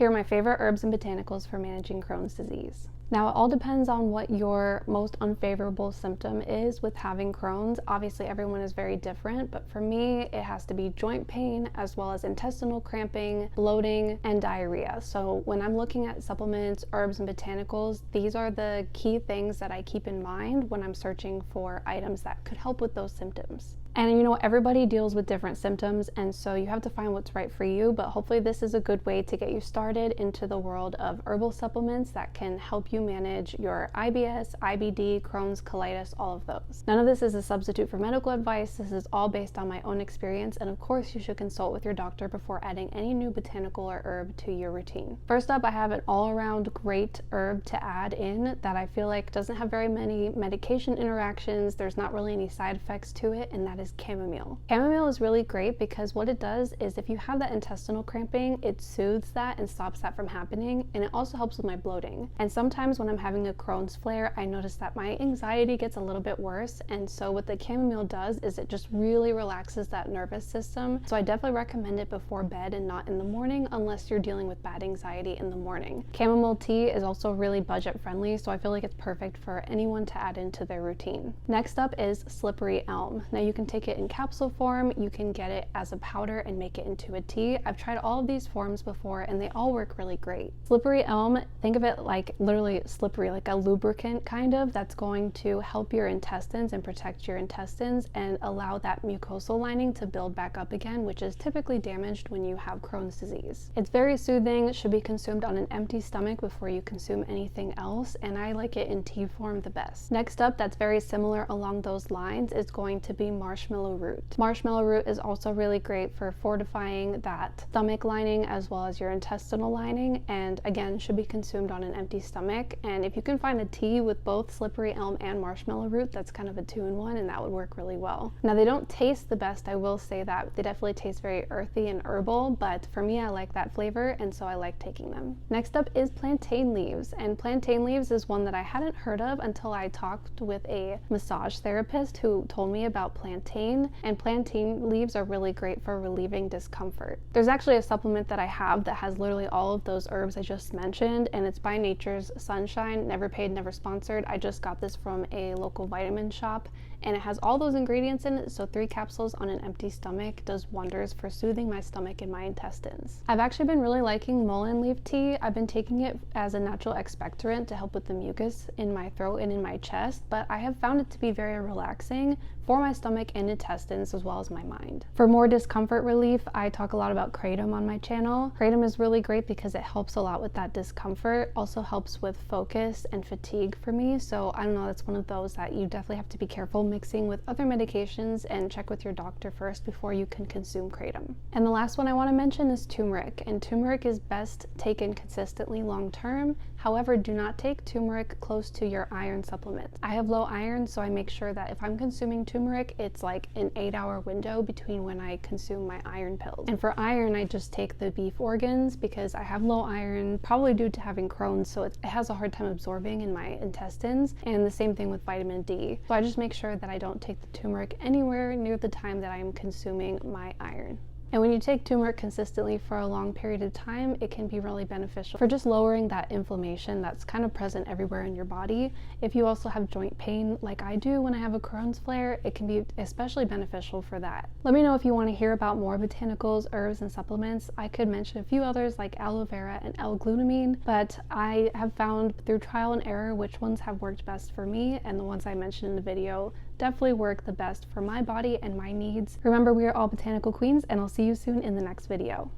Here are my favorite herbs and botanicals for managing Crohn's disease. Now, it all depends on what your most unfavorable symptom is with having Crohn's. Obviously, everyone is very different, but for me, it has to be joint pain as well as intestinal cramping, bloating, and diarrhea. So when I'm looking at supplements, herbs, and botanicals, these are the key things that I keep in mind when I'm searching for items that could help with those symptoms. And you know, everybody deals with different symptoms, and so you have to find what's right for you, but hopefully this is a good way to get you started into the world of herbal supplements that can help you manage your IBS, IBD, Crohn's, colitis, all of those. None of this is a substitute for medical advice. This is all based on my own experience, and of course you should consult with your doctor before adding any new botanical or herb to your routine. First up, I have an all-around great herb to add in that I feel like doesn't have very many medication interactions. There's not really any side effects to it, and that is chamomile. Chamomile is really great because what it does is if you have that intestinal cramping, it soothes that and stops that from happening, and it also helps with my bloating. And sometimes when I'm having a Crohn's flare, I notice that my anxiety gets a little bit worse, and so what the chamomile does is it just really relaxes that nervous system. So I definitely recommend it before bed and not in the morning unless you're dealing with bad anxiety in the morning. Chamomile tea is also really budget friendly, so I feel like it's perfect for anyone to add into their routine. Next up is slippery elm. Now you can take it in capsule form, you can get it as a powder and make it into a tea. I've tried all of these forms before and they all work really great. Slippery elm, think of it like literally slippery, like a lubricant kind of, that's going to help your intestines and protect your intestines and allow that mucosal lining to build back up again, which is typically damaged when you have Crohn's disease. It's very soothing, should be consumed on an empty stomach before you consume anything else, and I like it in tea form the best. Next up, that's very similar along those lines, is going to be marshmallow root. Marshmallow root is also really great for fortifying that stomach lining as well as your intestinal lining, and again should be consumed on an empty stomach. And if you can find a tea with both slippery elm and marshmallow root, that's kind of a 2-in-1, and that would work really well. Now they don't taste the best, I will say that. They definitely taste very earthy and herbal, but for me I like that flavor, and so I like taking them. Next up is plantain leaves, and plantain leaves is one that I hadn't heard of until I talked with a massage therapist who told me about plantain, and plantain leaves are really great for relieving discomfort. There's actually a supplement that I have that has literally all of those herbs I just mentioned, and it's by Nature's Sunshine. Never paid, never sponsored. I just got this from a local vitamin shop, and it has all those ingredients in it, so 3 capsules on an empty stomach does wonders for soothing my stomach and my intestines. I've actually been really liking mullein leaf tea. I've been taking it as a natural expectorant to help with the mucus in my throat and in my chest, but I have found it to be very relaxing for my stomach and intestines as well as my mind. For more discomfort relief, I talk a lot about kratom on my channel. Kratom is really great because it helps a lot with that discomfort, also helps with focus and fatigue for me, so I don't know, that's one of those that you definitely have to be careful mixing with other medications and check with your doctor first before you can consume kratom. And the last one I want to mention is turmeric, and turmeric is best taken consistently long term. However, do not take turmeric close to your iron supplements. I have low iron, so I make sure that if I'm consuming turmeric, it's like an 8-hour window between when I consume my iron pills. And for iron, I just take the beef organs because I have low iron, probably due to having Crohn's, so it has a hard time absorbing in my intestines, and the same thing with vitamin D. So I just make sure that I don't take the turmeric anywhere near the time that I am consuming my iron. And when you take turmeric consistently for a long period of time, it can be really beneficial for just lowering that inflammation that's kind of present everywhere in your body. If you also have joint pain like I do when I have a Crohn's flare, it can be especially beneficial for that. Let me know if you want to hear about more botanicals, herbs, and supplements. I could mention a few others like aloe vera and L-glutamine, but I have found through trial and error which ones have worked best for me, and the ones I mentioned in the video definitely work the best for my body and my needs. Remember, we are all botanical queens, and I'll see you soon in the next video.